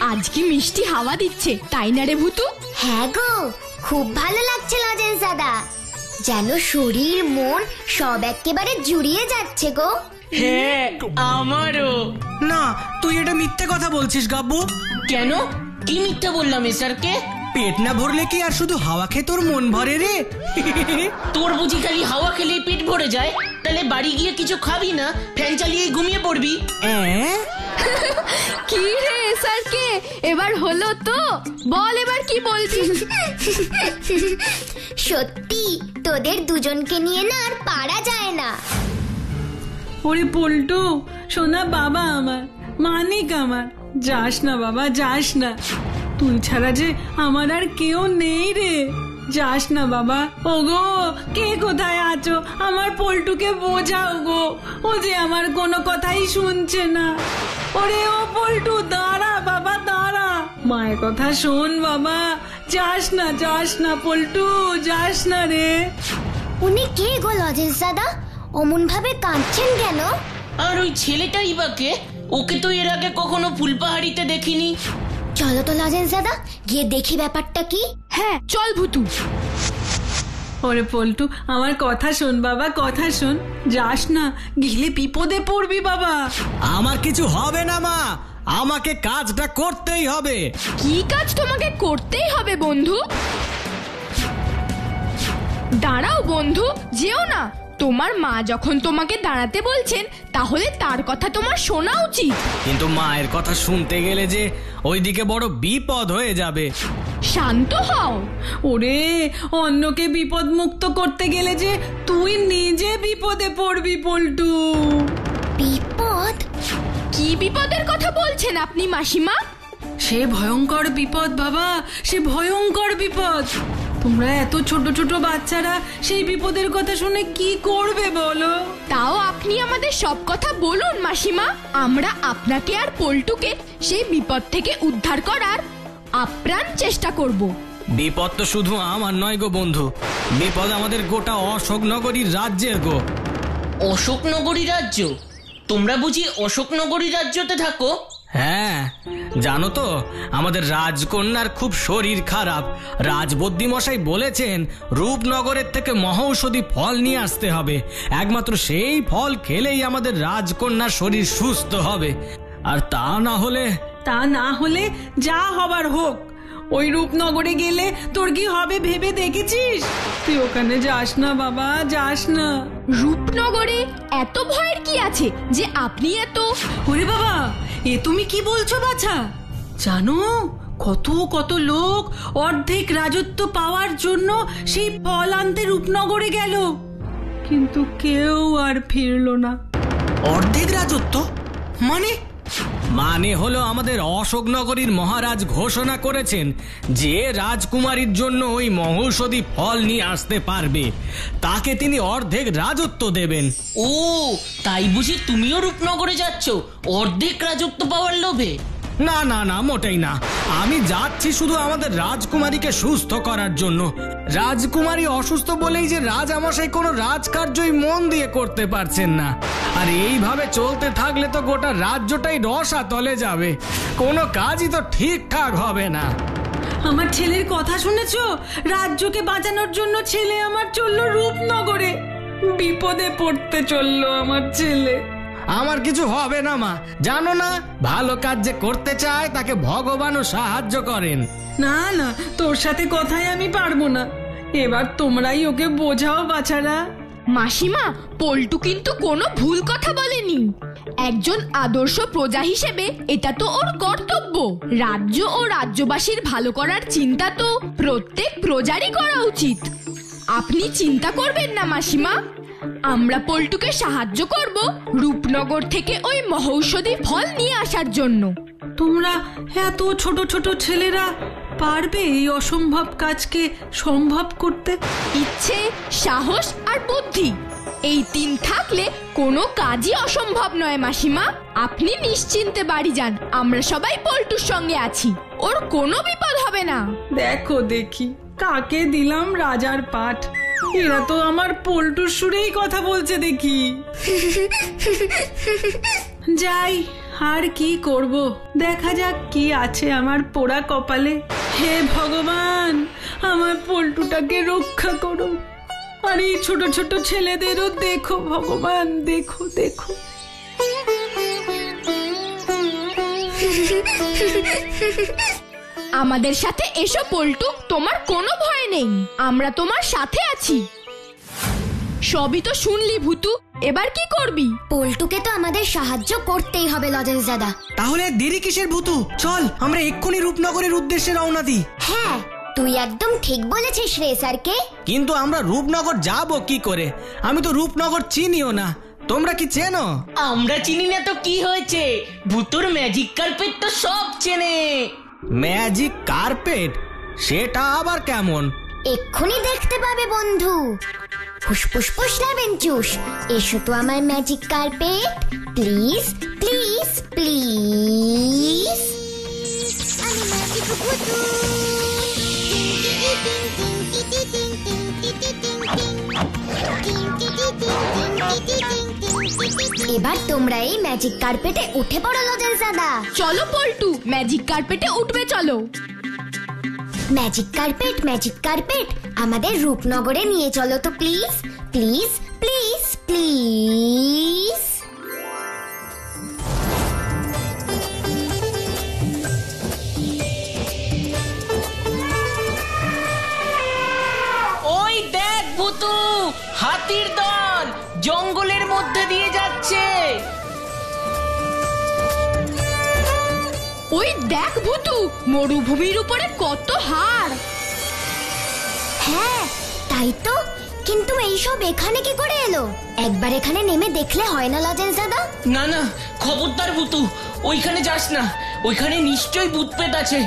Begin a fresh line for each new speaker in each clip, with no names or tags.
আজ কি মিষ্টি হাওয়া দিচ্ছে, তাই না রে ভুতু?
হ্যাঁ গো, খুব ভালো লাগছে লজেন্স দাদা, যেন শরীর মন সব একেবারে জুড়িয়ে যাচ্ছে গো।
হ্যাঁ, আমারও।
না, তুই এটা মিথ্যে কথা বলছিস গাব্বু।
কেন? কি মিথ্যা বললাম স্যারকে?
পেট না ভরলে কি আর শুধু হাওয়া খেয়ে তোর মন ভরে রে?
তোর বুঝি খালি হাওয়া খেলেই পেট ভরে যায়? তাহলে বাড়ি গিয়ে কিছু খাবি না, ফ্যান চালিয়ে ঘুমিয়ে পড়বি?
কি রে স্যারকে, এবার হলো তো? বল এবার কি বলবি?
সত্যি তোদের দুজনকে নিয়ে না আর পারা যায় না।
ওরে পল্টু, সোনা বাবা আমার, মানিক আমার, যাস না বাবা, যাস না। তুই ছাড়া যে আমার আর কেউ নেই রে, যাস না বাবা। ওগো, কে কোথায় আছো? আমার পল্টুকে বোঝাও গো, ও যে আমার কোনো কথাই শুনছে না। ওরে ও পল্টু, দাঁড়া বাবা, দাঁড়া, মায়ের কথা শোন বাবা, যাস না, যাস না পল্টু, যাস না রে।
উনি কে গো লজেন্স দাদা? অমন ভাবে কাঁদছেন কেন?
আর ওই ছেলেটাই বা কে? ওকে তো এর আগে কখনো ফুলপাহাড়িতে দেখিনি।
চলো তো লজেন্স দাদা, গিয়ে দেখি ব্যাপারটা কি।
হ্যাঁ চল ভুতু।
ওরে পল্টু, আমার কথা শোন বাবা, কথা শোন, যাস না, গেলে বিপদে পড়বি বাবা।
আমার কিছু হবে না মা, আমাকে কাজটা করতেই হবে।
কি কাজ তোমাকে করতেই হবে বন্ধু? দাঁড়াও বন্ধু, যেও না। তোমার মা যখন তোমাকে দাঁড়াতে বলছেন, তাহলে তার কথা তোমার শোনা উচিত।
কিন্তু মায়ের কথা শুনতে গেলে যে ওইদিকে বড় বিপদ হয়ে যাবে।
শান্ত হও।
ওরে, অন্যকে বিপদ মুক্ত করতে গেলে যে তুই নিজে বিপদে পড়বি পল্টু।
বিপদ?
কি বিপদের কথা বলছেন আপনি মাসিমা?
সে ভয়ঙ্কর বিপদ বাবা, সে ভয়ঙ্কর বিপদ। তোমরা এত ছোট ছোট বাচ্চারা সেই বিপদের কথা শুনে কি করবে বলো?
তাও আপনি আমাদের সব কথা বলুন মাসিমা, আমরা আপনাকে আর পল্টুকে সেই বিপদ থেকে উদ্ধার করার আপ্রাণ চেষ্টা করব।
বিপদ তো শুধু আমার নয় গো বন্ধু, বিপদ আমাদের গোটা অশোকনগরী রাজ্যের গো।
অশোকনগরী রাজ্য? তোমরা বুঝি অশোকনগরী রাজ্যতে থাকো?
হ্যাঁ, জানো তো আমাদের রাজকন্যার খুব শরীর খারাপ। রাজবদ্যি মশাই বলেছেন রূপনগরের থেকে মহৌষধি ফল নিয়ে আসতে হবে, একমাত্র সেই ফল খেলেই আমাদের রাজকন্যার শরীর সুস্থ হবে। আর তা না হলে
যা হবার হোক, ওই রূপনগরে গেলে তোর কি হবে ভেবে দেখেছিস? তুই ওখানে যাস না বাবা, যাস না।
রূপনগরে এত ভয়ের কি আছে যে আপনি এত?
ওরে বাবা, এ তুমি কি বলছো বাছা? জানো, কত কত লোক অর্ধেক রাজত্ব পাওয়ার জন্য সেই ফল আনতে রূপনগরে গেল, কিন্তু কেউ আর ফিরলো না।
অর্ধেক রাজত্ব মানে হলো আমাদের অশোকনগরীর মহারাজ ঘোষণা করেছেন যে রাজকুমারীর জন্য ওই মহৌষধি ফল নিয়ে আসতে পারবে তাকে তিনি অর্ধেক রাজত্ব দেবেন।
ও, তাই বুঝি তুমিও রূপনগরে যাচ্ছ অর্ধেক রাজত্ব পাওয়ার লোভে?
না না না, মোটেই না। আমি যাচ্ছি শুধু আমাদের রাজকুমারীকে সুস্থ করার জন্য। রাজকুমারী অসুস্থ বলেই যে রাজামশাই কোনো রাজকার্যই মন দিয়ে করতে পারছেন না। আর এইভাবে চলতে থাকলে তো গোটা রাজ্যটাই রসাতলে যাবে, কোনো কাজই তো ঠিকঠাক হবে না।
আমার ছেলের কথা শুনেছো? রাজ্যকে বাঁচানোর জন্য ছেলে আমার চললো রূপনগরে, বিপদে পড়তে চললো আমার ছেলে।
আমার কিছু হবে না মা, জানো না ভালো কাজ যে করতে চায় তাকে ভগবানও সাহায্য করেন।
না না, তোর সাথে কথাই আমি পারবো না, এবার তোমরাই ওকে বোঝাও বাছারা।
মাসিমা, পল্টু কিন্তু কোনো ভুল কথা বলেনি। একজন আদর্শ প্রজা হিসেবে এটা তো ওর কর্তব্য। রাজ্য ও রাজ্যবাসীর ভালো করার চিন্তা তো প্রত্যেক প্রজারই করা উচিত। আপনি চিন্তা করবেন না মাসিমা, আমরা পল্টুকে সাহায্য করব রূপনগর থেকে ওই মহৌষধি ফল নিয়ে আসার জন্য।
তোমরা এত ছোট ছোট ছেলেরা পারবে এই অসম্ভব কাজকে সম্ভব করতে?
ইচ্ছে, সাহস আর বুদ্ধি, এই তিন থাকলে কোনো কাজই অসম্ভব নয় মাসিমা। আপনি নিশ্চিন্তে বাড়ি যান, আমরা সবাই পল্টুর সঙ্গে আছি, ওর কোনো বিপদ হবে না।
দেখো দেখি কাকে দিলাম রাজার পাঠ, এরা তো আমার পল্টুর সুরেই কথা বলছে দেখি। যাই, আর কি করব, দেখা যাক কি আছে আমার পোড়া কপালে। হে ভগবান, আমার পল্টুটাকে রক্ষা করো। আর এই ছোট ছোট ছেলেদেরও দেখো ভগবান, দেখো দেখো।
আমাদের সাথে এসো পল্টু, তোমার কোনো ভয় নেই, আমরা তোমার সাথে আছি। সবই তো শুনলি ভূতু, এবার কি করবি?
পল্টুকে তো আমাদের সাহায্য করতেই হবে লজেন্স দাদা।
তাহলে দেরি কিসের ভূতু, চল আমরা এক্ষুনি রূপনগরের উদ্দেশ্যে রওনা দিই।
হ্যাঁ, তুই একদম ঠিক বলেছিস রে স্যারকে।
কিন্তু আমরা রূপনগর যাব কি করে? আমি তো রূপনগর চিনিও না, তোমরা কি চেনো?
আমরা চিনি না তো কি হয়েছে, ভূতুর ম্যাজিক কার্পেট তো সব চেনে।
Magic carpet? সেটা আবার কেমন?
এক্ষুনি দেখতে পাবে বন্ধু। ফুসফুস ফুস লেবেঞ্চুস, এসো তো আমার magic carpet, please please please. আমি ম্যাজিক ভূতু। এবার তোমরা এই ম্যাজিক কার্পেটে উঠে পড়ো লজেন্স দাদা।
চলো পল্টু, ম্যাজিক কার্পেটে উঠবে চলো।
ম্যাজিক কার্পেট, ম্যাজিক কার্পেট, আমাদের রূপনগরে নিয়ে চলো তো প্লিজ প্লিজ প্লিজ প্লিজ।
ওই দেখ ভূতু, হাতির দল জঙ্গলের মধ্যে দিয়ে যাচ্ছে।
ওই দেখ ভূতু, মরুভূমির উপরে কত হাড়।
হ্যাঁ তাই তো, কিন্তু এইসব এখানে কি করে এলো? একবার এখানে নেমে দেখলে হয় না লজেন্স দাদা?
না না, খবরদার ভূতু, ওইখানে যাস না, ওইখানে নিশ্চয়ই ভূতপ্রেত আছে।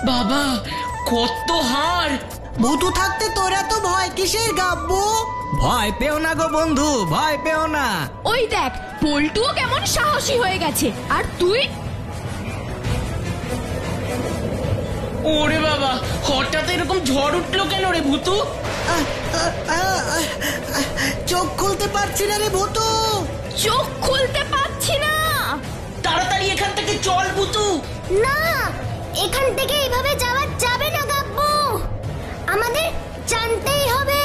বাবা, কত হাড়।
ভূতু থাকতে তোরা তো ভয় কিসের গাব্বু? ভয় পেও না গো বন্ধু, ভয় পেও না।
ওই দেখ, পল্টুও কেমন সাহসী হয়ে গেছে, আর তুই?
ওরে বাবা, হঠাৎ এরকম ঝড় উঠলো কেন রে ভূতু?
চোখ খুলতে পারছি না রে ভূতু।
চোখ খুলতে পারছি না।
তাড়াতাড়ি এখান থেকে চল ভূতু।
না, এখান থেকে এইভাবে যাওয়া যাবে না গাব্বু। আমাদের জানতেই হবে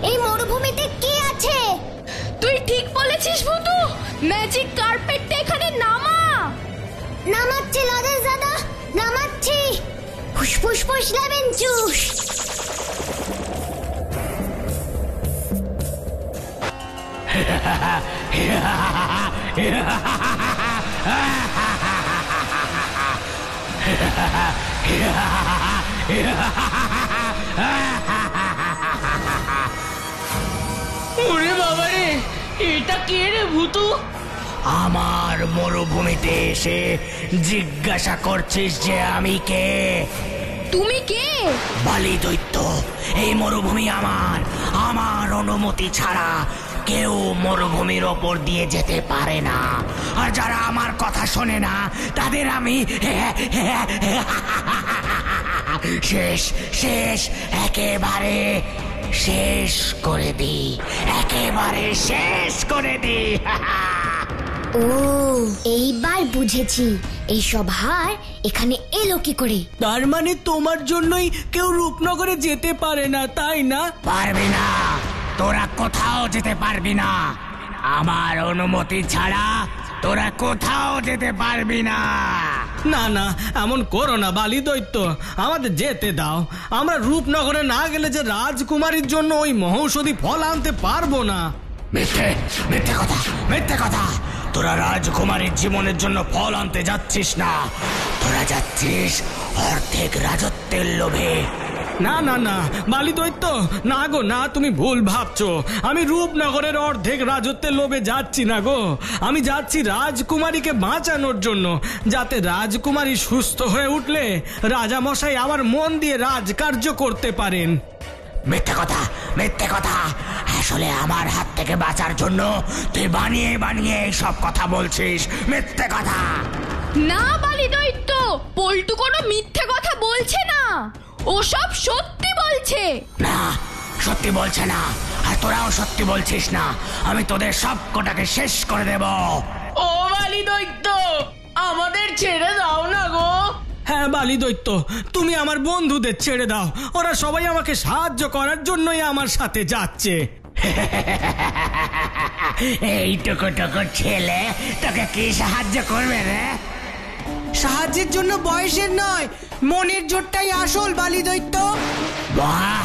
এই মরুভূমিতে কি আছে।
তুই ঠিক বলেছিস ভূতু, ম্যাজিক কার্পেটটা এখানে নামা।
নামাচ্ছি লজেন্স দাদা, নামাচ্ছি। ফুসফুস ফুস লেবেঞ্চুস।
ওরে বাবা রে, এটা কে রে ভূতু?
আমার মরুভূমিতে এসে জিজ্ঞাসা করছিস যে আমি কে?
তুমি কে?
বালি দৈত্য। এই মরুভূমি আমার, আমার অনুমতি ছাড়া কেউ মরুভূমির ওপর দিয়ে যেতে পারে না। আর যারা আমার কথা শোনে না তাদের আমি শেষ শেষ একেবারে শেষ করে দিই, একেবারে শেষ করে দিই।
ও, এইবার বুঝেছি এইসব হাড় এখানে এলো কি করে।
তার মানে তোমার জন্যই কেউ রূপনগরে যেতে পারে না, তাই না?
পারবি না, তোরা কোথাও যেতে পারবি না। আমার অনুমতি ছাড়া তোরা কোথাও যেতে পারবি না।
না না, এমন করো না বালি দৈত্য, আমাদের যেতে দাও। আমরা রূপনগরে না গেলে যে রাজকুমারীর জন্য ওই মহৌষধি ফল আনতে পারবো না।
মিথ্যে, মিথ্যে কথা, মিথ্যে কথা। তোরা রাজকুমারীর জীবনের জন্য ফল আনতে যাচ্ছিস না, তোরা যাচ্ছিস অর্ধেক রাজত্বের লোভে।
না না না বালি দৈত্য, না গো না, তুমি ভুল ভাবছো। আমি রূপনগরের অর্ধেক রাজত্বের লোভে যাচ্ছি না গো। আমি যাচ্ছি রাজকুমারীকে বাঁচানোর জন্য, যাতে রাজকুমারী সুস্থ হয়ে উঠলে রাজামশাই আবার মন দিয়ে রাজকার্য করতে পারেন।
মিথ্যে কথা, মিথ্যে কথা। আসলে আমার হাত থেকে বাঁচার জন্য তুই বানিয়ে বানিয়ে সব কথা বলছিস। মিথ্যে কথা।
না বালি দৈত্য, পল্টু কোনো মিথ্যে কথা বলছে না, ও সব সত্যি বলছে।
না, সত্যি বলছে না, আর তোরাও সত্যি বলছিস না। আমি তোদের সব কটাকে শেষ করে দেব।
ও বালি দৈত্য, আমাদের ছেড়ে দাও না গো।
হ্যাঁ বালি দৈত্য, তুমি আমার বন্ধুদের ছেড়ে দাও, ওরা সবাই আমাকে সাহায্য করার জন্যই আমার সাথে যাচ্ছে।
এইটুকু টুকু ছেলে তোকে কি সাহায্য করবে রে?
সাহায্যের জন্য বয়সের নয়, মনের জোরটাই আসল বালি দৈত্য।
বাহ,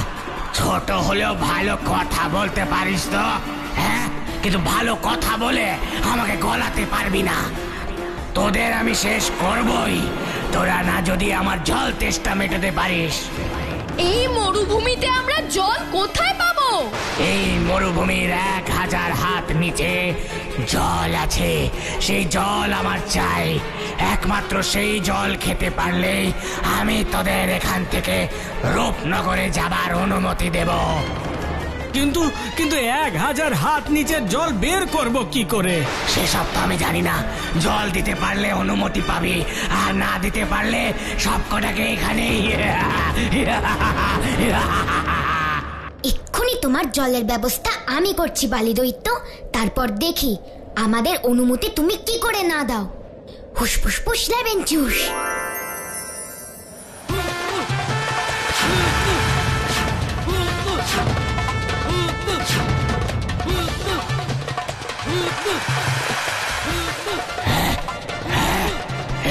ছোট হলেও ভালো কথা বলতে পারিস তো, হ্যাঁ? কিন্তু ভালো কথা বলে আমাকে গলাতে পারবি না। তোদের আমি শেষ করবই, তোরা না যদি আমার জল তেষ্টা মেটাতে পারিস।
এই মরুভূমিতে আমরা জল কোথায় পাবো?
এই মরুভূমির 1000 হাত নিচে জল আছে, সেই জল আমার চাই। একমাত্র সেই জল খেতে পারলেই আমি তোদের এখান থেকে রূপনগরে যাবার অনুমতি দেব।
কিন্তু কিন্তু 1000 হাত নিচের জল বের করব কি করে?
সেসব তো আমি জানি না। জল দিতে পারলে অনুমতি পাবি, আর না দিতে পারলে সব কটাকে এখানেই।
এক্ষুনি তোমার জলের ব্যবস্থা আমি করছি বালি দৈত্য। তারপর দেখি আমাদের অনুমতি তুমি কি করে না দাও। হুসফুস ফুস লেবেন চুস।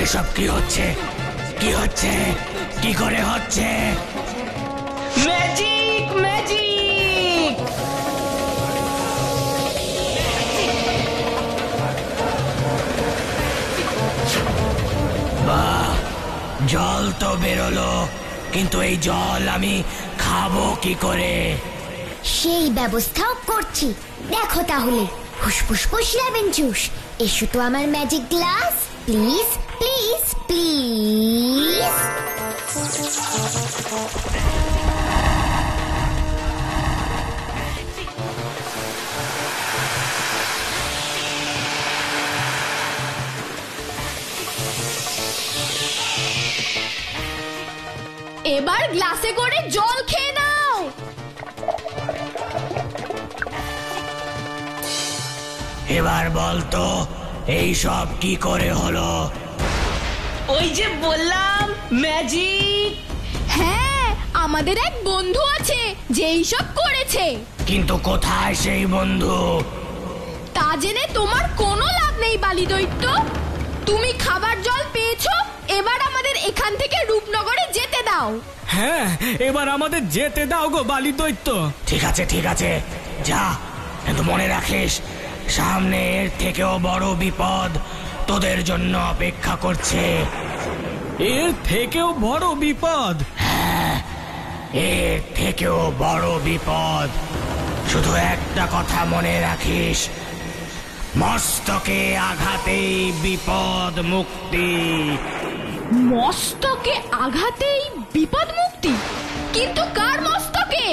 এসব কি হচ্ছে? কি হচ্ছে? কি করে হচ্ছে?
Magic magic!
বাহ, জল তো বেরোলো, কিন্তু এই জল আমি খাবো কি করে?
সেই ব্যবস্থাও করছি, দেখো তাহলে। হুসফুস ফুস লেবেন চুস। এসো তো আমার magic glass, please please please.
এবার গ্লাসে করে জল খেয়ে নাও।
এবার বলতো এই সব কি করে হলো?
ওই যে বললাম ম্যাজিক।
হ্যাঁ, আমাদের এক বন্ধু আছে যে এইসব করেছে।
কিন্তু কোথায় সেই বন্ধু?
তা জেনে তোমার কোনো লাভ নেই বালি দৈত্য। তুমি খাবার জল পেয়েছো, এবার আমাদের এখান থেকে রূপনগরে যেতে দাও।
হ্যাঁ, এবার আমাদের যেতে দাও গো বালি দৈত্য।
ঠিক আছে ঠিক আছে, যা, কিন্তু মনে রাখিস সামনে এর থেকেও বড় বিপদ তোদের জন্য অপেক্ষা করছে।
এর থেকেও বড় বিপদ?
হ্যাঁ, এর থেকেও বড় বিপদ। শুধু একটা কথা মনে রাখিস, মস্তকে আঘাতেই বিপদ মুক্তি।
মস্তকে আঘাতেই বিপদ মুক্তি? কিন্তু কার মস্তকে?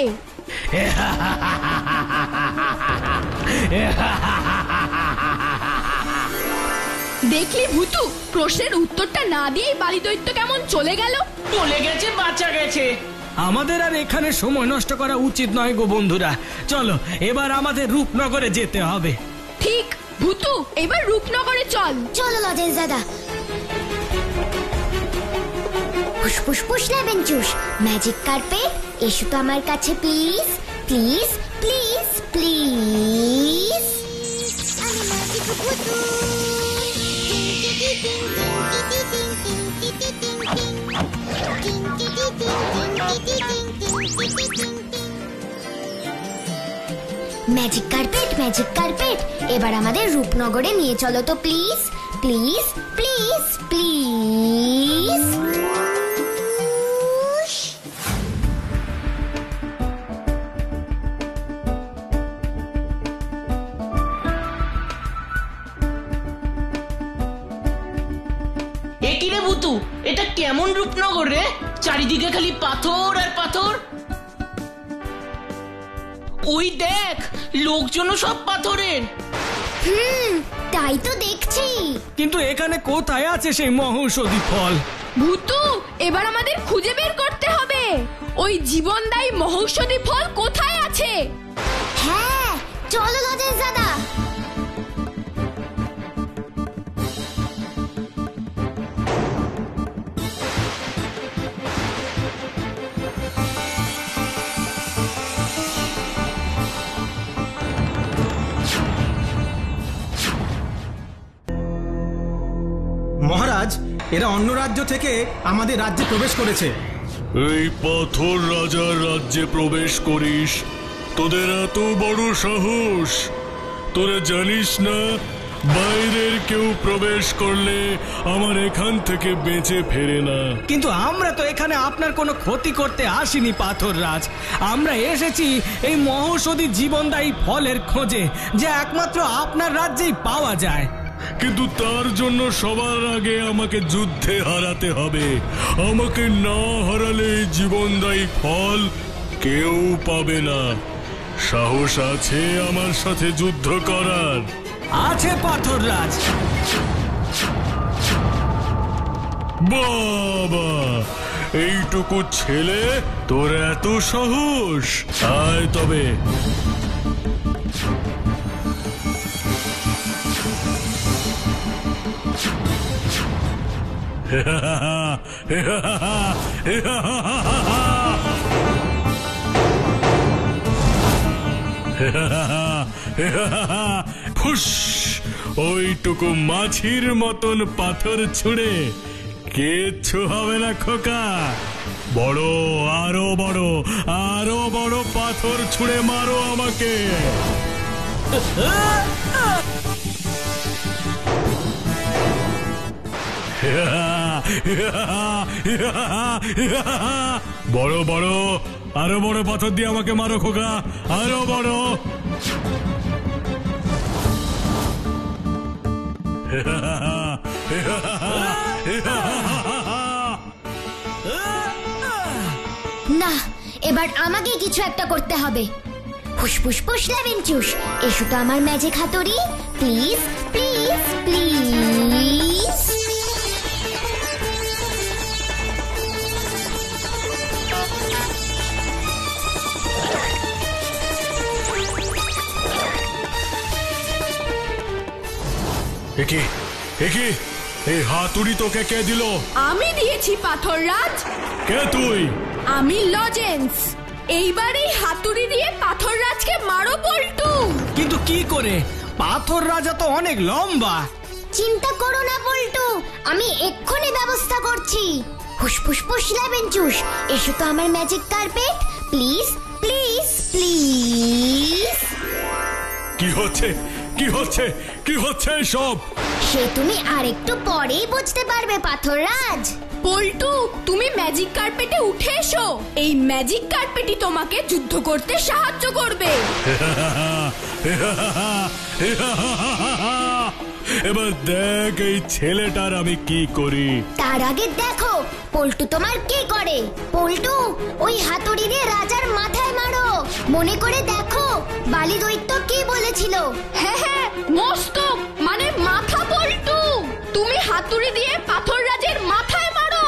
দেখলি ভূতু, প্রশ্নের উত্তরটা না দিয়েই বালি দৈত্য কেমন চলে গেল।
চলে গেছে, বাঁচা গেছে।
আমাদের আর এখানে সময় নষ্ট করা উচিত নয় গো বন্ধুরা। চলো, এবার আমাদের রূপনগরে যেতে হবে।
ঠিক, ভূতু এবার রূপনগরে চল।
চলো লজেন্স দাদা। হুসফুস ফুস লেবেন চুস। ম্যাজিক কার্পেট, এসো তো আমার কাছে please please please please. Magic carpet, magic carpet, এবার আমাদের রূপনগরে নিয়ে চলো তো প্লিজ প্লিজ প্লিজ প্লিজ।
একি রে ভূতু, এটা কেমন রূপনগর রে? চারিদিকে খালি পাথর আর পাথর। ওই দেখ, লোকজনও সব পাথরের।
তাই তো দেখছি।
কিন্তু এখানে কোথায় আছে সেই মহৌষধি ফল?
ভূতু, এবার আমাদের খুঁজে বের করতে হবে ওই জীবনদায়ী মহৌষধি ফল কোথায় আছে।
হ্যাঁ, চলো লজেন্স দাদা।
এরা অন্য রাজ্য থেকে আমাদের রাজ্যে প্রবেশ করেছে।
এই পাথর রাজার রাজ্যে প্রবেশ করিস? তোদের এত বড় সাহস! তোরা জানিস না বাইরের কেউ প্রবেশ করলে আমার এখান থেকে বেঁচে ফেরে না।
কিন্তু আমরা তো এখানে আপনার কোনো ক্ষতি করতে আসিনি পাথর রাজ। আমরা এসেছি এই মহৌষধি জীবনদায়ী ফলের খোঁজে, যা একমাত্র আপনার রাজ্যেই পাওয়া যায়।
কিন্তু তার জন্য সবার আগে আমাকে যুদ্ধে হারাতে হবে। আমাকে না হারালে এই জীবনদায়ী ফল কেউ পাবে না। সাহস আছে আমার সাথে যুদ্ধ করার?
আছে পাথর রাজ।
বাবা, এইটুকু ছেলে, তোর এত সাহস? আয় তবে। ফুস, ওইটুকু মাছির মতন পাথর ছুঁড়ে কিচ্ছু হবে না খোকা। বড়, আরো বড়, আরো বড় পাথর ছুঁড়ে মারো আমাকে। বড় বড়, আরো বড় পাথর দিয়ে আমাকে মারো খোকা, আরো বড়।
না, এবার আমাকে কিছু একটা করতে হবে। ফুসফুস ফুস লেমন জুস, এসো তো আমার ম্যাজিক হাতুড়ি, প্লিজ প্লিজ প্লিজ।
একে একে, এই হাতুড়ি তোকে কে দিল?
আমি দিয়েছি পাথর রাজ।
কে তুই?
আমি লজেন্স। এইবার এই হাতুড়ি দিয়ে পাথর রাজকে মারো পল্টু।
কিন্তু কি করে? পাথর রাজা তো অনেক লম্বা।
চিন্তা করো না পল্টু, আমি এক্ষুনি ব্যবস্থা করছি। ফুসফুস ফুস লেমন জুস, এসো তো আমার magic carpet, please please please.
কি হচ্ছে, কি হচ্ছে, কি হচ্ছে সব?
সে তুমি আরেকটু পরেই বুঝতে পারবে পাথর রাজ।
পল্টু, তুমি ম্যাজিক কার্পেটে উঠে এসো। এই ম্যাজিক কার্পেটই তোমাকে যুদ্ধ করতে সাহায্য করবে।
এবার দেখ এই ছেলেটার আমি কি করি।
তার আগে দেখো পল্টু তোমার কি করে। পল্টু, ওই হাতুড়ি দিয়ে রাজার মাথায় মারো। মনে করে দেখো বালি দৈত্য কি বলেছিল।
হ্যাঁ হ্যাঁ, মস্তক মানে মাথা। পল্টু, তুমি হাতুড়ি দিয়ে পাথর রাজের মাথায় মারো।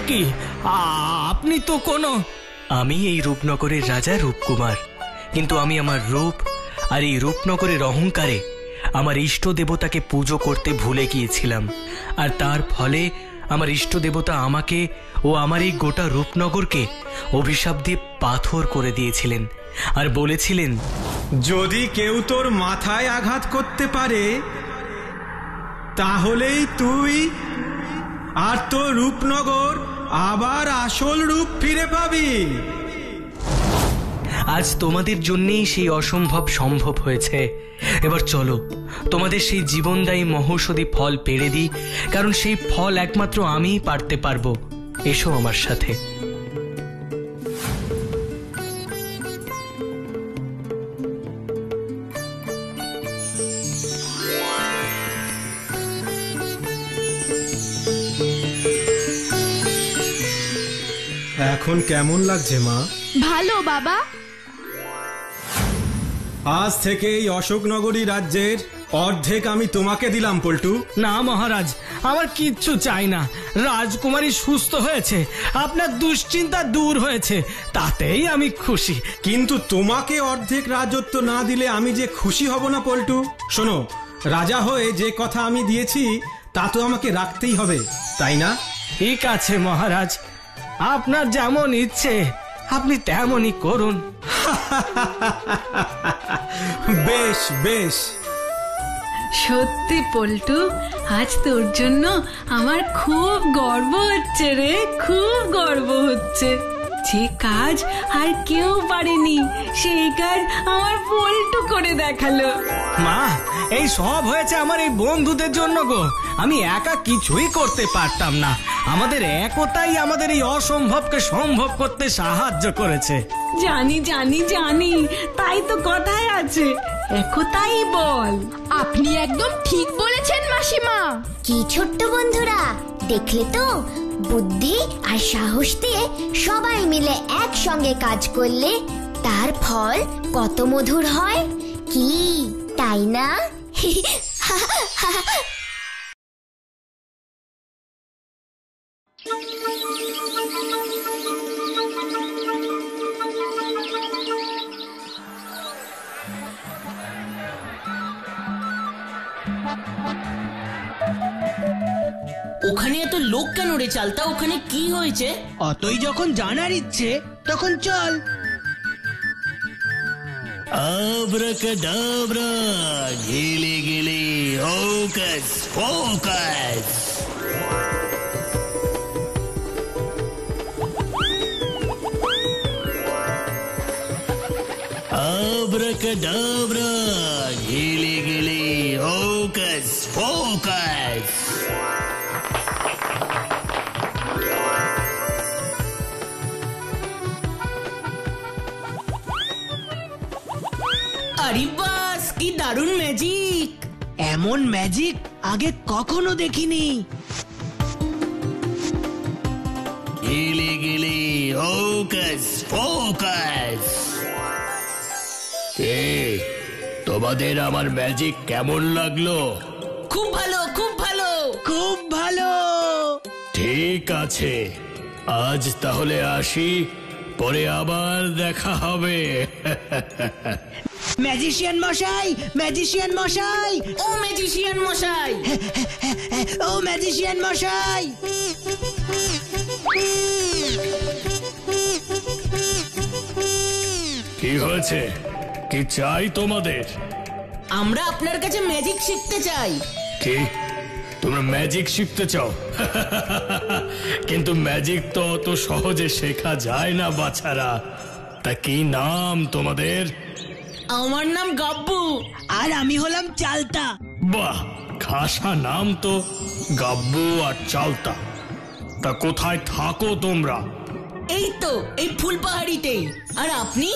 কি আপনি তো কোনো...
আমি এই রূপনগরের রাজা রূপকুমার, কিন্তু আমি আমার রূপ আর এই রূপনগরের অহংকারে আমার ইষ্ট দেবতাকে পুজো করতে ভুলে গিয়েছিলাম। আর তার ফলে আমার ইষ্ট দেবতা আমাকে ও আমার এই গোটা রূপনগরকে অভিশাপ দিয়ে পাথর করে দিয়েছিলেন আর বলেছিলেন,
যদি কেউ তোর মাথায় আঘাত করতে পারে তাহলেই তুই আর তোর রূপনগর আবার আসল রূপ ফিরে পাবি।
আজ তোমাদের জন্যেই সেই অসম্ভব সম্ভব হয়েছে। এবার চলো তোমাদের সেই জীবনদায়ী মহৌষধি ফল পেড়ে দিই, কারণ সেই ফল একমাত্র আমিই পারতে পারবো। এসো আমার সাথে।
এখন কেমন লাগছে মা?
ভালো বাবা।
আজ থেকে এই অশোকনগরী রাজ্যের অর্ধেক আমি তোমাকে দিলাম পল্টু।
না মহারাজ, আমার কিচ্ছু চাই না। রাজকুমারী সুস্থ হয়েছে, আপনার দুশ্চিন্তা দূর হয়েছে, তাতেই আমি খুশি।
কিন্তু তোমাকে অর্ধেক রাজত্ব না দিলে আমি যে খুশি হব না পল্টু। শোনো, রাজা হয়ে যে কথা আমি দিয়েছি তা তো আমাকে রাখতেই হবে, তাই না?
ঠিক আছে মহারাজ, আপনার যেমন ইচ্ছে আপনি তেমনই করুন।
বেশ বেশ।
সত্যি পল্টু, আজ তোর জন্য আমার খুব গর্ব হচ্ছে রে, খুব গর্ব হচ্ছে। যে কাজ আর কেউ পারেনি সেই কাজ আমার পল্টু করে দেখালো।
মা, এই সব হয়েছে আমার এই বন্ধুদের জন্য গো। আমি একা কিছুই করতে পারতাম না। আমাদের একতাই আমাদের এই অসম্ভবকে সম্ভব করতে সাহায্য করেছে।
জানি জানি জানি, তাই তো কথায় আছে একতাই বল।
আপনি একদম ঠিক বলেছেন মাসিমা।
কি ছোট্ট বন্ধুরা, দেখলে তো বুদ্ধি আর সাহস দিয়ে সবাই মিলে একসঙ্গে কাজ করলে তার ফল কত মধুর হয়, কি তাই না?
ওখানে এত লোক কেন রে চালতা? ওখানে কি হয়েছে?
অতই যখন জানার ইচ্ছে তখন চল।
আব্রাকাডাব্রা, গিলি গিলি, হোকাস পোকাস। আব্রাকাডাব্রা, গিলি গিলি, হোকাস পোকাস।
আরে বাস, কি দারুণ ম্যাজিক!
এমন ম্যাজিক আগে কখনো দেখিনি।
গিলি গিলি, হোকাস পোকাস। তোমাদের আমার ম্যাজিক কেমন লাগলো?
খুব ভালো, খুব ভালো,
খুব ভালো।
ঠিক আছে, আজ তাহলে আসি, পরে আবার দেখা হবে।
ম্যাজিশিয়ান মশাই, ম্যাজিশিয়ান মশাই,
ও ম্যাজিশিয়ান মশাই!
ও ম্যাজিশিয়ান মশাই।
কি হয়েছে? কি চাই তোমাদের?
আমরা আপনার কাছে ম্যাজিক শিখতে চাই।
কি তোমরা ম্যাজিক শিখতে চাও? কিন্তু ম্যাজিক তো অত সহজে শেখা যায় না বাছারা। তা কি নাম তোমাদের?
আমার নাম গাব্বু।
আর আমি হলাম চালতা।
বাহ, খাসা নাম তো, গাব্বু আর চালতা। তা কোথায় থাকো তোমরা?
এই তো এই ফুলপাহাড়িতেই। আর আপনি?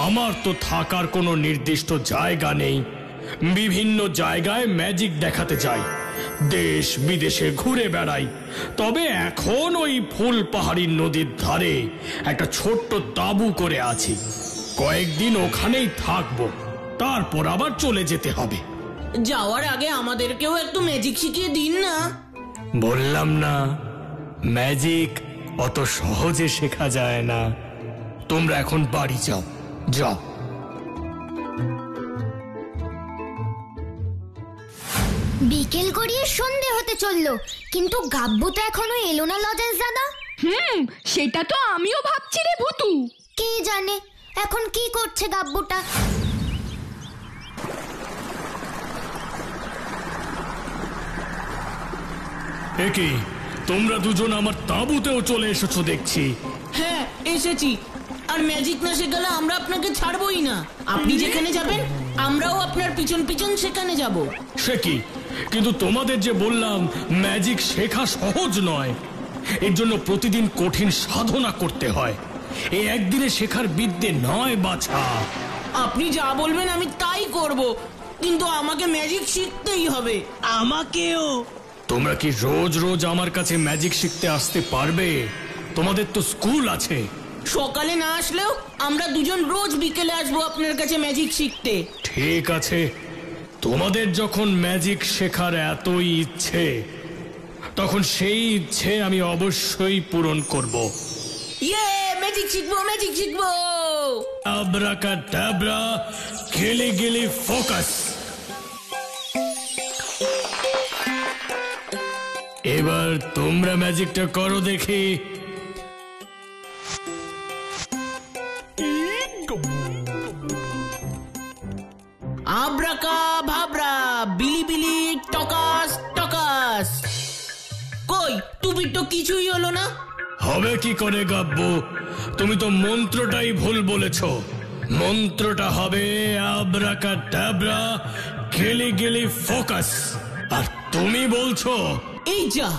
আমার তো থাকার কোনো নির্দিষ্ট জায়গা নেই। বিভিন্ন জায়গায় ম্যাজিক দেখাতে যাই, দেশ বিদেশে ঘুরে বেড়াই। তবে এখন ওই ফুলপাহাড়ির নদীর ধারে একটা ছোট্ট তাঁবু করে আছি। কয়েকদিন ওখানেই থাকবো, তারপর আবার চলে যেতে হবে।
যাওয়ার আগে আমাদেরকেও একটু ম্যাজিক শিখিয়ে দিন না।
বললাম না, ম্যাজিক অত সহজে শেখা যায় না। তোমরা এখন বাড়ি যাও, যাও।
বিকেল গড়িয়ে সন্ধে হতে চললো, কিন্তু গাব্বু তো এখনো এলো না লজেন্স দাদা।
সেটা তো আমিও ভাবছি রে ভুতু।
কে জানে এখন কি করছে গাব্বুটা।
একি, তোমরা দুজন আমার তাঁবুতেও চলে এসেছো দেখছি।
হ্যাঁ, এসেছি। আর ম্যাজিক না শেখালে আমরা আপনাকে ছাড়বই না। আপনি যেখানে যাবেন আমরাও আপনার পিছন পিছন সেখানে যাব।
সে কি? কিন্তু তোমাদের যে বললাম ম্যাজিক শেখা সহজ নয়। এর জন্য প্রতিদিন কঠিন সাধনা করতে হয়। এই একদিনে শেখার বিদ্যে নয় বাছা।
আপনি যা বলবেন আমি তাই করব, কিন্তু আমাকে ম্যাজিক শিখতেই হবে।
আমাকেও।
তোমরা কি রোজ রোজ আমার কাছে ম্যাজিক শিখতে আসতে পারবে? তোমাদের তো স্কুল আছে।
সকালে না আসলেও আমরা দুজন রোজ বিকেলে আসবো আপনার কাছে ম্যাজিক শিখতে।
ঠিক আছে, তোমাদের যখন ম্যাজিক শেখার এতই ইচ্ছে, তখন সেই ইচ্ছে আমি অবশ্যই পূরণ করব।
ইয়ে, ম্যাজিক শিখবো, ম্যাজিক শিখবো।
আব্রাকাডাব্রা, গিলি গিলি, ফোকাস।
এবার তোমরা ম্যাজিকটা করো দেখি।
আব্রাকা ভাবরা বিলিবিলি টকাস টকাস। কই টুপির তো কিছুই হলো না।
হবে কি করে গাব্বু, তুমি তো মন্ত্রটাই ভুল বলেছ। মন্ত্রটা হবে আব্রাকা ডাবরা গিলি গিলি ফোকাস, আর তুমি বলছো
এই যা,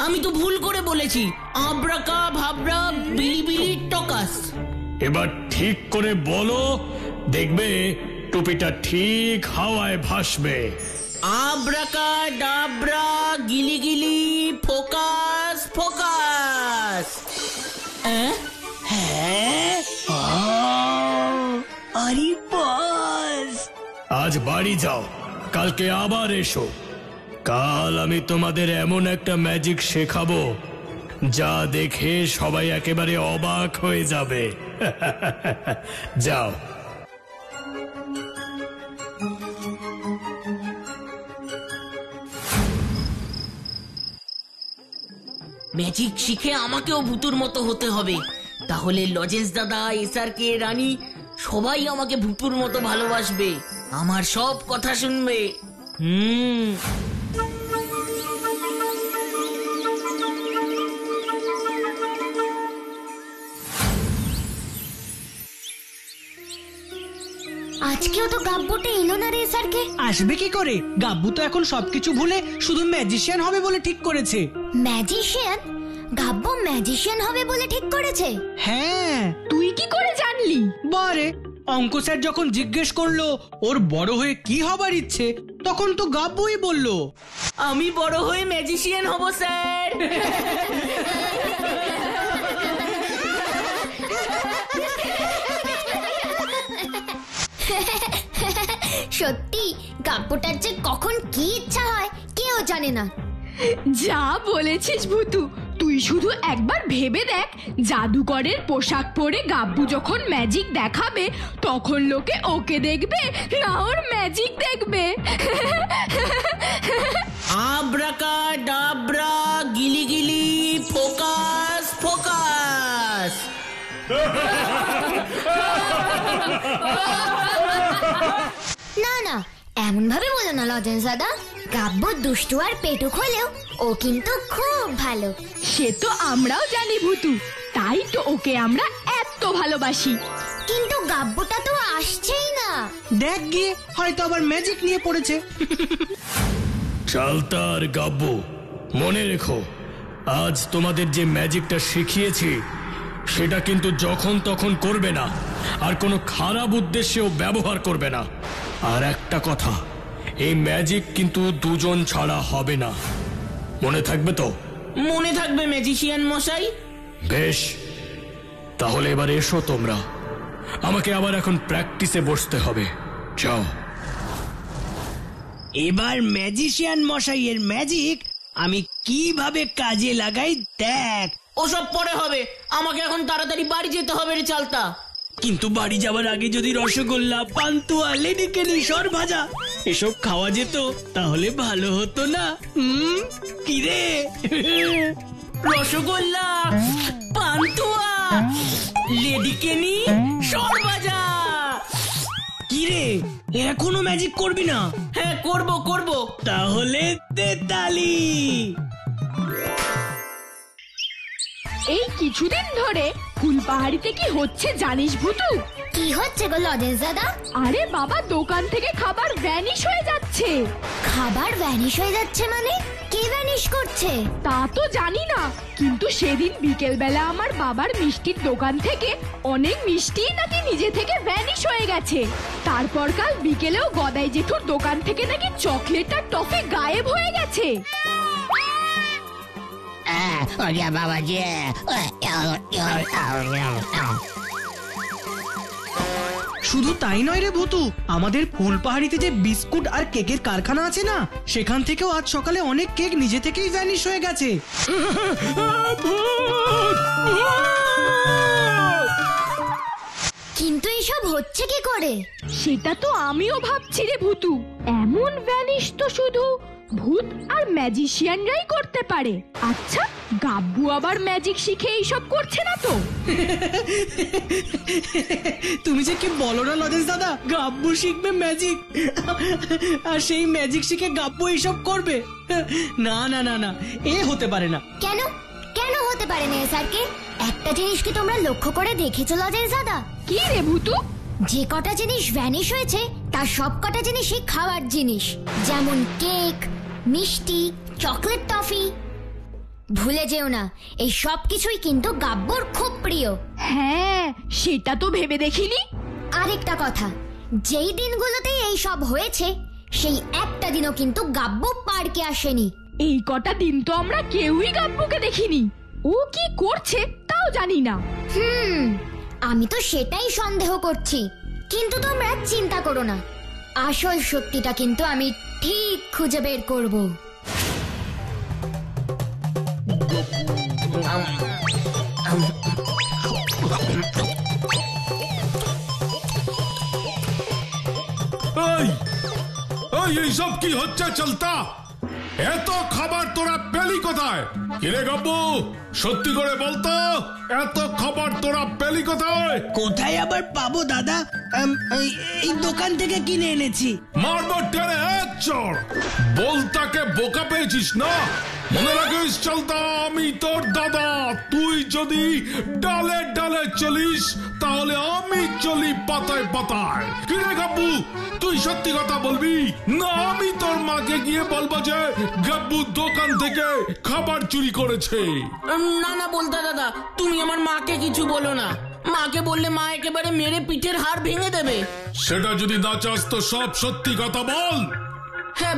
আমি তো ভুল করে বলেছি আব্রাকা ভাবরা বিলিবিলি টকাস।
এবার ঠিক করে বলো, দেখবে টুপিটা ঠিক হাওয়ায় ভাসবে।
আব্রাকা ডাবরা গিলি গিলি ফোকাস ফোকাস।
হ্যাঁ, আরে বাস,
আজ বাড়ি যাও, কালকে আবার এসো। কাল আমি তোমাদের এমন একটা ম্যাজিক শেখাবো যা দেখে সবাই একেবারে অবাক হয়ে যাবে। যাও।
ম্যাজিক শিখে আমাকেও ভুতুর মতো হতে হবে, তাহলে লজেন্স দাদা, এসআরকে, রানী সবাই আমাকে ভুতুর মতো ভালোবাসবে, আমার সব কথা শুনবে।
আজকেও তো গাব্বুটা এলো না রে স্যারকে।
আসবে কি করে? গাব্বু তো এখন সবকিছু ভুলে শুধু ম্যাজিশিয়ান হবে বলে ঠিক করেছে।
ম্যাজিশিয়ান? গাব্বু ম্যাজিশিয়ান হবে বলে ঠিক করেছে?
হ্যাঁ।
তুই কি করে জানলি?
বারে, অঙ্ক স্যার যখন জিজ্ঞেস করলো ওর বড় হয়ে কি হবার ইচ্ছে, তখন তো গাব্বুই বলল
আমি বড় হয়ে ম্যাজিশিয়ান হব স্যার।
সত্যি গাব্বুটার যে কখন কি ইচ্ছা হয় কেউ জানে না।
যা বলেছিস ভুতু, তুই শুধু একবার ভেবে দেখ, জাদুকরের পোশাক পরে গাব্বু যখন ম্যাজিক দেখাবে তখন লোকে ওকে দেখবে না ওর ম্যাজিক দেখবে।
আব্রাকা ডাবরা গিলি গিলি ফোকাস ফোকাস।
না না, এমন ভাবে বলো না লজেন্স দাদা। গাব্বু দুষ্টু আর পেটুক হলেও ও কিন্তু খুব ভালো।
সে তো আমরাও জানি ভুতু, তাই তো ওকে আমরা এত ভালোবাসি।
কিন্তু গাব্বুটা তো আসছেই না।
দেখ গিয়ে, হয়তো আবার ম্যাজিক নিয়ে পড়েছে।
চালতার গাব্বু, মনে রেখো, আজ তোমাদের যে ম্যাজিকটা শিখিয়েছি সেটা কিন্তু যখন তখন করবে না, আর কোনো খারাপ উদ্দেশ্যেও ব্যবহার করবে না। আর একটা কথা, এই ম্যাজিক কিন্তু দুজন ছাড়া হবে না, মনে থাকবে তো?
মনে থাকবে ম্যাজিশিয়ান মশাই।
বেশ, তাহলে এবার এসো তোমরা, আমাকে আবার এখন প্র্যাকটিসে বসতে হবে। যাও।
এবার ম্যাজিশিয়ান মশাইয়ের ম্যাজিক আমি কিভাবে কাজে লাগাই দেখ।
ওসব পরে হবে, আমাকে এখন তাড়াতাড়ি বাড়ি যেতে হবে রে চালতা।
কিন্তু বাড়ি যাওয়ার আগে যদি রসগোল্লা, পান্তুয়া, লেডিকেনি, সর ভাজা এসব খাওয়া যেত তাহলে ভালো হতো না? কি রে?
রসগোল্লা, পান্তুয়া, লেডিকেনি, সরভাজা।
কি রে, এখনো ম্যাজিক করবি না?
হ্যাঁ করব করব।
তাহলে তেতালি।
এই কিছুদিন ধরে ফুলপাহাড়িতে কি হচ্ছে জানিস ভুতু?
কি হচ্ছে গো লজেন্স দাদা?
আরে বাবা, দোকান থেকে খাবার ভ্যানিশ হয়ে যাচ্ছে।
খাবার ভ্যানিশ হয়ে যাচ্ছে মানে? কে ভ্যানিশ করছে?
তা তো জানি না, কিন্তু সেদিন বিকেল বেলা আমার বাবার মিষ্টির দোকান থেকে অনেক মিষ্টি নাকি নিজে থেকে ভ্যানিশ হয়ে গেছে। তারপর কাল বিকেলেও গদাই জেঠুর দোকান থেকে নাকি চকলেট আর টফি গায়েব হয়ে গেছে।
শুধু তাই নয় রে ভুতু, আমাদের ফুলপাহাড়িতে যে বিস্কুট আর কেকের কারখানা আছে না, সেখান থেকেও আজ সকালে অনেক কেক নিজে থেকেই ভ্যানিশ হয়ে গেছে।
কিন্তু এসব হচ্ছে কি করে?
সেটা তো আমিও ভাবছি রে ভুতু। এমন ভ্যানিশ তো শুধু ভূত আর ম্যাজিশিয়ানরাই করতে পারে। আচ্ছা, গাব্বু আবার ম্যাজিক শিখে এইসব করছে না তো?
তুমি যে কি বলো না লজেন্স দাদা, গাব্বু শিখবে ম্যাজিক, আর সেই ম্যাজিক শিখে গাব্বু এইসব করবে? না না না না, এ হতে পারে না।
কেন কেন হতে পারে না স্যারকে? একটা জিনিস কি তোমরা লক্ষ্য করে দেখেছো লজেন্স দাদা?
কি রে ভূতু?
যে কটা জিনিস ভ্যানিশ হয়েছে তার সব কটা জিনিসই খাওয়ার জিনিস, যেমন কেক, মিষ্টি, চকলেট, টফি। ভুলে যেও না, এই সব কিছুই কিন্তু গাব্বুর খুব প্রিয়।
হ্যাঁ, সেটা তো ভেবে দেখিনি।
আরেকটা কথা, যেই দিনগুলোতে এই সব হয়েছে সেই একটা দিনও কিন্তু গাব্বু পার্কে আসেনি।
এই কটা দিন তো আমরা কেউই গাব্বুকে দেখিনি। ও কি করছে তাও জানি না।
আমি তো সেটাই সন্দেহ করছি, কিন্তু তোমরা চিন্তা করো না, আসল সত্যিটা কিন্তু আমি ঠিক খুঁজে বের করব।
এইসব কি হচ্ছে চলতা? এত খাবার তোরা পেলি কোথায়? কিরে গাব্বু, সত্যি করে বলতো, এত খাবার তোরা পেলি কোথায়?
কোথায় আবার পাবো দাদা, এই দোকান থেকে কিনে এনেছি।
মারবো টেনে এক চড়। বলতাকে বোকা পেয়েছিস না? মনে রাখিস চলতা, আমি তোর দাদা। তুই যদি ডালে ডালে চলিস তাহলে আমি চলি পাতায় পাতায়। কিরে গাব্বু, তুই সত্যি কথা বলবি না আমি তোর মাকে গিয়ে বলবো যে গাব্বু দোকান থেকে খাবার চুরি করেছে?
না না বলতে দাদা, তুমি আমার মাকে কিছু বলো না। মাকে বললে মা একেবারে মেরে পিঠের হাড় ভেঙে দেবে।
সেটা যদি না চাস তো সব সত্যি কথা বল।
হ্যাঁ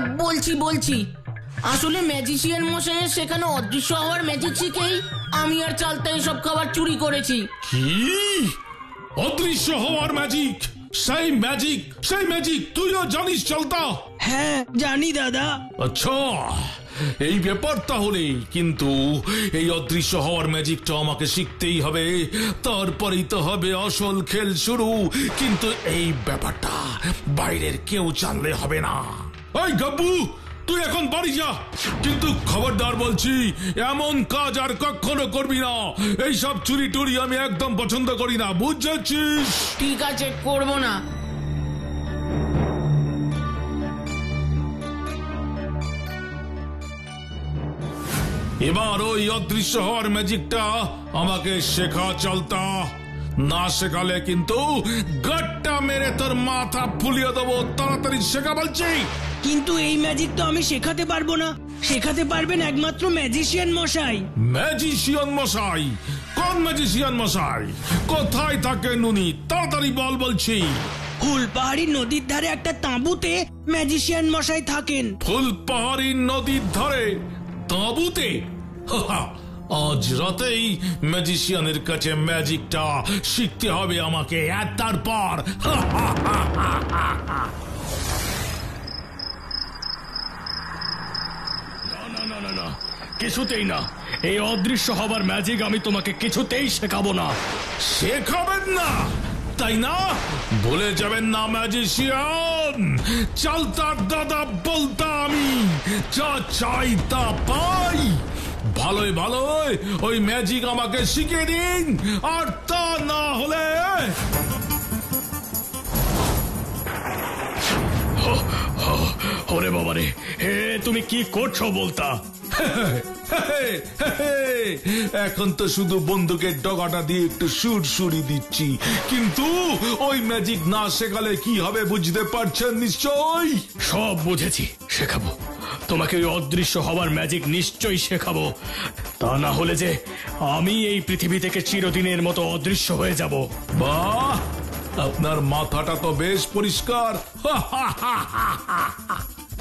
বলছি। আসলে ম্যাজিশিয়ান মশাইয়ের সেখানে অদৃশ্য হওয়ার ম্যাজিক শিখেই আমি আর চালতা সব খাবার চুরি করেছি।
কি অদৃশ্য হওয়ার ম্যাজিক? সেই ম্যাজিক তুইও জানিস চলতা?
হ্যাঁ জানি দাদা।
আচ্ছা, এই ব্যাপার তাহলে। কিন্তু এই অদৃশ্য হওয়ার ম্যাজিকটা আমাকে শিখতেই হবে, তারপরেই তো হবে আসল খেল শুরু। কিন্তু এই ব্যাপারটা বাইরের কেউ জানলে হবে না। এই গাব্বু, তুই এখন বাড়ি যা, কিন্তু খবরদার বলছি এমন কাজ আর কখনো করবি না। এইসব চুরি টুরি আমি একদম পছন্দ করি না, বুঝেছিস?
ঠিক আছে, করব না।
এবার ওই অদৃশ্য হওয়ার ম্যাজিকটা আমাকে শেখা চলতা। না শেখালে কিন্তু গাট্টা মেরে তোর মাথা ফুলিয়ে দেবো। তাড়াতাড়ি শেখা বলছি।
কিন্তু এই ম্যাজিক তো আমি শেখাতে পারবো না, শেখাতে পারবেন একমাত্র ম্যাজিশিয়ান মশাই।
ম্যাজিশিয়ান মশাই? কোন ম্যাজিশিয়ান মশাই? কোথায় থাকে নুনি? তাড়াতাড়ি বল বলছি।
ফুলপাহাড়ি নদীর ধারে একটা তাঁবুতে ম্যাজিশিয়ান মশাই থাকেন।
ফুলপাহাড়ি নদীর ধারে তাঁবুতে? আজ রাতেই ম্যাজিশিয়ানের কাছে ম্যাজিকটা শিখতে হবে আমাকে। আর তারপর
না, কিছুতেই না। এই অদৃশ্য হবার ম্যাজিক আমি তোমাকে কিছুতেই শেখাবো না।
শেখাবেন না তাই না? ভুলে যাবেন না ম্যাজিশিয়ান, চালতার দাদা বলতা আমি যা চাই তা পাই। ভালোই ওই ম্যাজিক আমাকে শিখিয়ে দিন, আর তা না হলে
ওরে বাবারে, হে তুমি কি করছো বলতা?
এখন তো শুধু বন্দুকের ডগাটা দিয়ে একটু সুরসুরি দিচ্ছি, কিন্তু ওই ম্যাজিক না শেখালে কি হবে বুঝতে পারছেন নিশ্চয়?
সব বুঝেছি, শেখাবো তোমাকে। ওই অদৃশ্য হবার ম্যাজিক নিশ্চয়ই শেখাবো। তা না হলে যে আমি এই পৃথিবী থেকে চিরদিনের মতো অদৃশ্য হয়ে যাব।
বাহ, আপনার মাথাটা তো বেশ পরিষ্কার।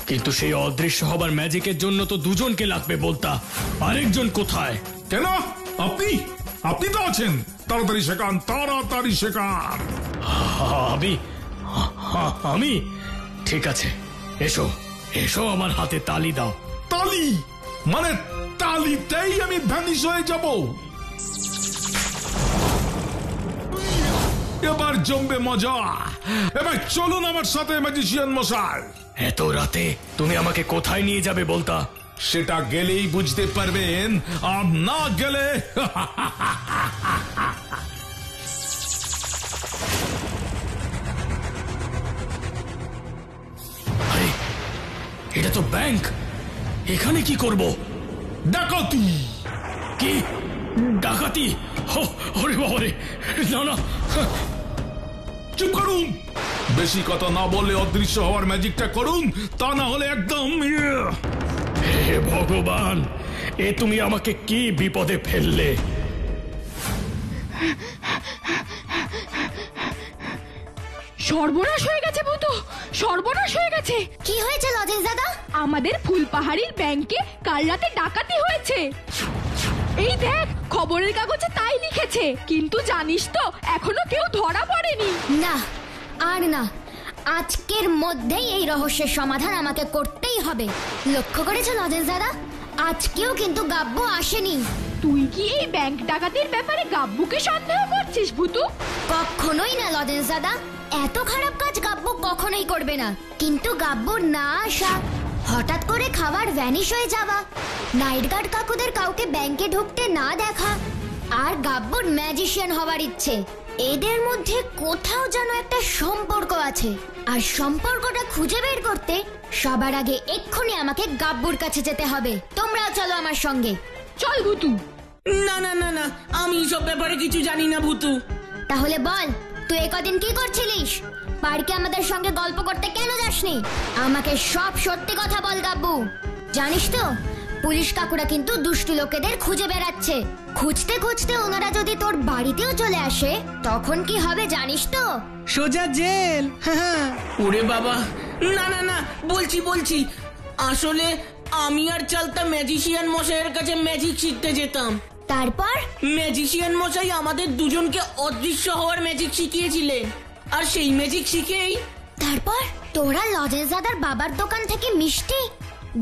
কিন্তু সেই অদৃশ্য হবার ম্যাজিকের জন্য তো দুজনকে লাগবে বলতা। আরেকজন কোথায়?
কেন? আপনি তো আছেন। তাড়াতাড়ি শেখান, তাড়াতাড়ি শেখান।
আমি ঠিক আছে, এসো আমার হাতে তালি দাও।
তালি? মানে তালিতেই আমি ভ্যানিশ হয়ে যাব?
এবার জমবে মজা। এবার চলুন আমার সাথে ম্যাজিশিয়ান মশাই।
এত রাতে তুমি আমাকে কোথায় নিয়ে যাবে বলতা?
সেটা গেলেই বুঝতে পারবেন, আর না গেলে
আরে এটা তো ব্যাংক, এখানে কি করব?
ডাকাতি।
কি ডাকাতি? ওরে বাবারে, না না।
চুপ করুন, বেশি কথা না বললে অদৃশ্য হওয়ার ম্যাজিকটা করুন, তা না হলে একদম।
হে ভগবান, এ তুমি আমাকে কি বিপদে ফেললে?
সর্বনাশ হয়ে গেছে ভূতু, সর্বনাশ হয়ে গেছে।
কি হয়েছে লজেন্স দাদা?
আমাদের ফুলপাহাড়ির ব্যাংকে কাল রাতে ডাকাতি হয়েছে। এই দেখ, খবরের কাগজে তাই লিখেছে, কিন্তু জানিস তো এখনো কেউ ধরা পড়েনি।
না আর না, আজকের মধ্যেই এই রহস্যের সমাধান আমাকে করতেই হবে। লক্ষ্য করেছো লজেন্স দাদা, আজকেও কিন্তু গাব্বু আসেনি।
তুই কি এই ব্যাংক ডাকাতির ব্যাপারে গাব্বুকে সন্দেহ করছিস ভূতু?
কখনোই না লজেন্স দাদা, এত খারাপ কাজ গাব্বু কখনোই করবে না। কিন্তু গাব্বুর না আসা, হঠাৎ করে খাবার ভ্যানিশ হয়ে যাওয়া, নাইট গার্ড কাকুদের কাউকে ব্যাংকে ঢুকতে না দেখা, আর গাব্বুর ম্যাজিশিয়ান হওয়ার ইচ্ছে, এদের মধ্যে কোথাও যেন একটা সম্পর্ক আছে। আর সম্পর্কটা খুঁজে বের করতে সবার আগে এক্ষুনি আমাকে গাব্বুর কাছে যেতে হবে। তোমরাও চলো আমার সঙ্গে।
চল ভূতু।
না না না না, আমি সব ব্যাপারে কিছু জানি না ভূতু।
তাহলে বল, তুই একদিন কি করছিলিস? পার্কে আমাদের সঙ্গে গল্প করতে কেন যাসনি? আমাকে সব সত্যি কথা বল গাব্বু। জানিস তো, পুলিশ কাকুরা কিন্তু দুষ্টু লোকেদের খুঁজে বেড়াচ্ছে। খুঁজতে খুঁজতে ওনারা যদি তোর বাড়িতেও চলে আসে, তখন কি হবে জানিস তো?
সোজা জেল।
ওরে বাবা, না না না, বলছি আসলে আমি আর চালতা ম্যাজিশিয়ান মশাইয়ের কাছে ম্যাজিক শিখতে যেতাম।
তারপর
ম্যাজিশিয়ান মশাই আমাদের দুজনকে অদৃশ্য হওয়ার ম্যাজিক শিখিয়েছিলেন, আর সেই ম্যাজিক শিখেই
তারপর তোরা লজেন্স দাদার বাবার দোকান থেকে মিষ্টি,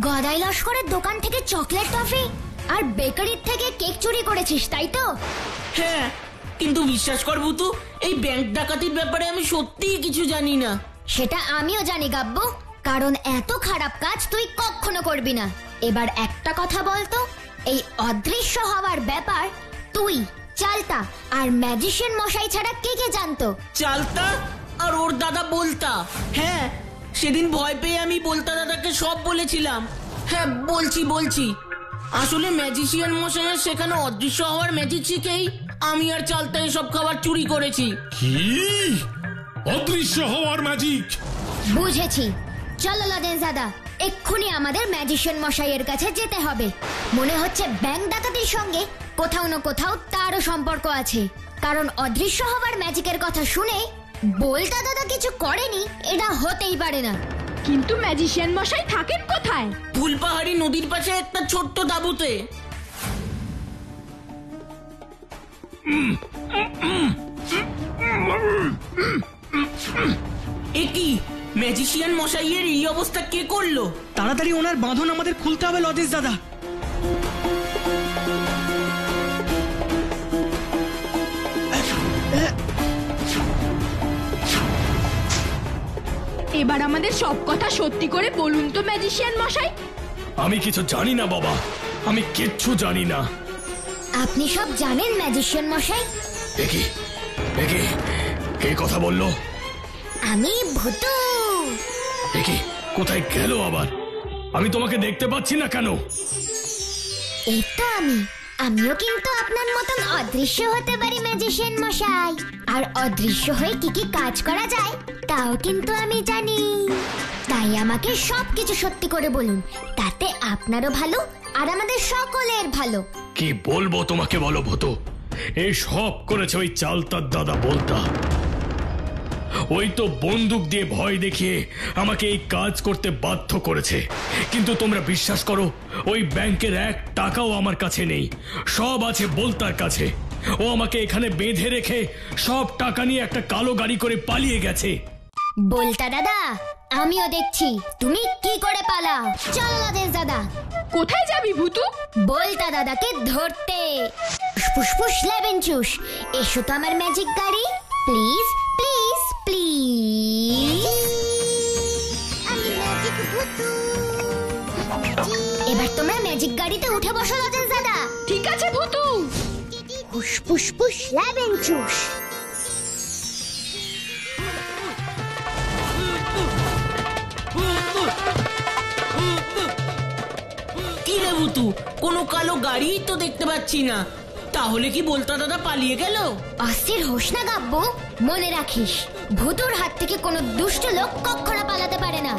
গদাই লস্করের দোকান থেকে চকলেট টফি, আর বেকারির থেকে কেক চুরি করেছিস, তাই তো?
হ্যাঁ, কিন্তু বিশ্বাস কর ভূতু, এই ব্যাংক ডাকাতির ব্যাপারে আমি সত্যিই কিছু জানি না।
সেটা আমিও জানি গাব্বু, কারণ এত খারাপ কাজ তুই কখনো করবি না। এবার একটা কথা বলতো, এই অদৃশ্য হওয়ার ব্যাপার তুই, চালতা আর ম্যাজিশিয়ান মশাই ছাড়া কে কে জানতো?
চালতা আর ওর দাদা বলতা। হ্যাঁ, সেদিন ভয় পেয়ে আমি বলতা দাদাকে সব বলেছিলাম। হ্যাঁ, বলছি আসলে ম্যাজিশিয়ান মশাইয়ের সেখানে অদৃশ্য হওয়ার ম্যাজিক শিখেই আমি আর চালতা এসব খাবার চুরি করেছি।
কি অদৃশ্য হওয়ার ম্যাজিক?
বুঝেছি, চলো লজেন্স দাদা, এক্ষুনি আমাদের ম্যাজিশিয়ান মশাইয়ের কাছে যেতে হবে। মনে হচ্ছে ব্যাংক ডাকাতির সঙ্গে কোথাও না কোথাও তারও সম্পর্ক আছে, কারণ অদৃশ্য হওয়ার ম্যাজিকের কথা শুনে বলতা দাদা কিছু করেনি, এটা হতেই পারে না।
কিন্তু ম্যাজিশিয়ান মশাই থাকেন কোথায়?
ফুলপাহাড়ি নদীর পাশে একটা ছোট্ট তাঁবুতে। এ কি, ম্যাজিশিয়ান মশাইয়ের এই অবস্থা কে করলো?
তাড়াতাড়ি ওনার বাঁধন আমাদের খুলতে হবে লজেন্স দাদা।
এবার আমাদের সব কথা সত্যি করে বলুন তো ম্যাজিশিয়ান মশাই।
আমি কিছু জানি না বাবা, আমি কিচ্ছু জানি না।
আপনি সব জানেন ম্যাজিশিয়ান মশাই?
একি কে কথা বললো?
আমি ভূতু।
একি কোথায় গেল আবার? আমি তোমাকে দেখতে পাচ্ছি না কেন?
এই তো আমিও কিন্তু আপনার মতন অদৃশ্য হতে পারি ম্যাজিশিয়ান মশাই, আর অদৃশ্য হয়ে কি কি কাজ করা যায় তাও কিন্তু আমি জানি। তাই আমাকে সবকিছু সত্যি করে বলুন, তাতে আপনারও ভালো আর আমাদের সকলের ভালো।
কি বলবো তোমাকে, বলো ভূতু। এই সব করেছে ওই চালতার দাদা বলতা। ওই তো বন্দুক দিয়ে ভয় দেখিয়ে আমাকে এই কাজ করতে বাধ্য করেছে। কিন্তু তোমরা বিশ্বাস করো, ওই ব্যাংকের 1 টাকাও আমার কাছে নেই, সব আছে বলতার কাছে। ও আমাকে এখানে বেঁধে রেখে সব টাকা নিয়ে একটা কালো গাড়ি করে পালিয়ে গেছে।
বলতা দাদা, আমিও দেখছি তুমি কি করে পালাও। চলো লজেন্স দাদা।
কোথায় যাবি ভূতু?
বলতা দাদাকে ধরতে। ফুসফুস লেবেন চুস, এসো তো আমার ম্যাজিক গাড়ি। Please please please. এবার তোমরা ম্যাজিক গাড়িতে উঠে বসো লজেন্স দাদা।
ঠিক আছে ভূতু।
হুস পুস পুস লেবেন চুস।
কি রে ভুতু, কোনো কালো গাড়ি তো দেখতে পাচ্ছি না। তাহলে কি বলতা দাদা পালিয়ে গেল?
অস্থির হোস না গাব্বু, মনে রাখিস ভূতুর হাত থেকে কোনো দুষ্ট লোক কখনো পালাতে পারে না।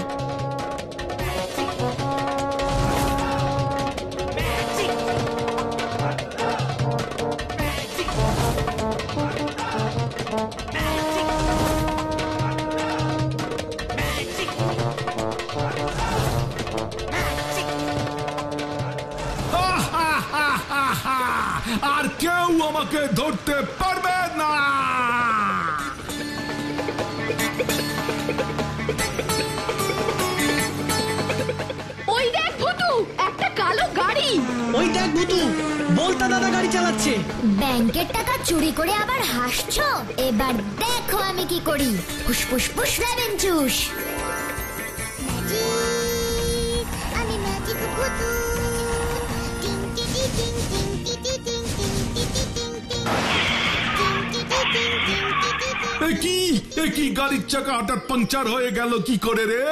আর কেউ আমাকে ধরতে পারবে না।
ওই দেখ ভূতু, একটা কালো গাড়ি।
ওই দেখ ভূতু, বলতা দাদা গাড়ি চালাচ্ছে।
ব্যাংকের টাকা চুরি করে আবার হাসছো? এবার দেখো আমি কি করি। ফুস ফুস ফুস লেবেন চুস। আমি ম্যাজিক ভূতু।
কি গাড়ির চাকা হঠাৎ পাংচার হয়ে গেল কি করে রে?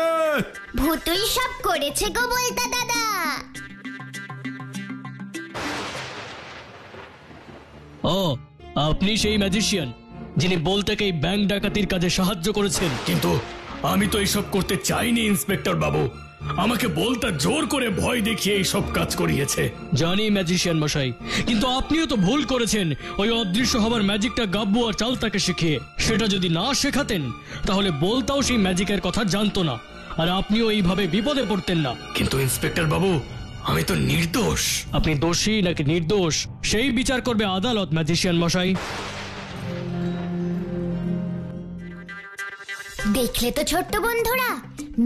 ভূতুই সব করেছে গো বলতা দাদা।
ও, আপনি সেই ম্যাজিশিয়ান যিনি বলতাকে এই ব্যাংক ডাকাতির কাজে সাহায্য করেছেন।
কিন্তু আমি তো এইসব করতে চাইনি ইন্সপেক্টর বাবু। আমাকে বলতা জোর করে ভয় দেখিয়ে এইসব কাজ করিয়েছে।
জানি ম্যাজিশিয়ান মশাই, কিন্তু আপনিও তো ভুল করেছেন ওই অদৃশ্য হবার ম্যাজিকটা গাব্বু আর চালতাকে শিখিয়ে। সেটা যদি না শেখাতেন তাহলে বলতাও সেই ম্যাজিকের কথা জানতো না, আর আপনিও এইভাবে বিপদে পড়তেন না।
কিন্তু ইন্সপেক্টর বাবু, আমি তো নির্দোষ।
আপনি দোষী নাকি নির্দোষ সেই বিচার করবে আদালত ম্যাজিশিয়ান মশাই।
দেখলে তো ছোট্ট বন্ধুরা,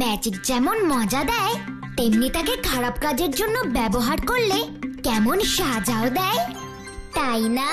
ম্যাজিক যেমন মজা দেয় তেমনি তাকে খারাপ কাজের জন্য ব্যবহার করলে কেমন সাজাও দেয়, তাই না?